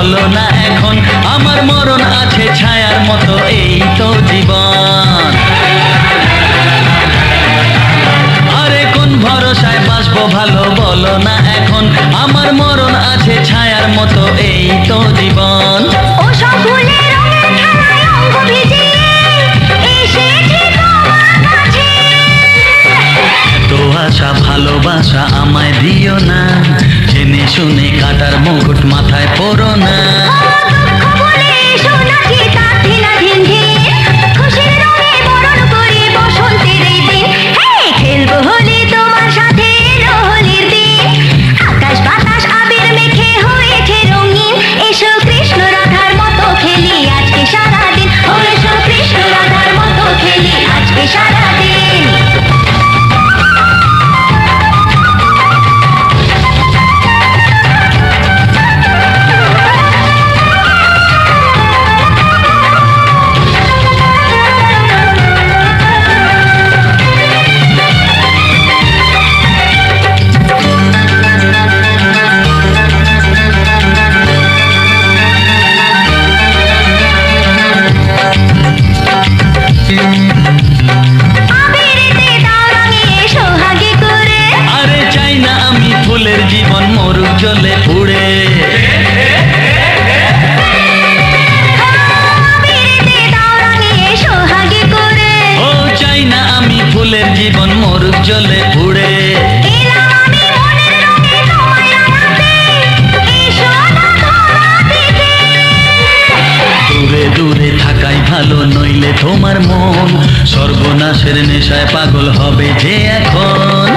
বলো না এখন আমার মরণ আছে ছায়ার মতো এই তো জীবন। আরে কোন ভরসায় বাসবো ভালো বলো না এখন আমার মরণ আছে ছায়ার মতো এই তো জীবন। তো আশা ভালোবাসা আমায় দিও না, জেনে শুনে কাটার মুকুট মাথায় পরো না। জীবন মরুক জলে পুড়ে, ও চাই না আমি ফুলের জীবন মরুক জলে পুড়ে। দূরে দূরে থাকাই ভালো নইলে তোমার মন সর্বনাশের নেশায় পাগল হবে যে এখন।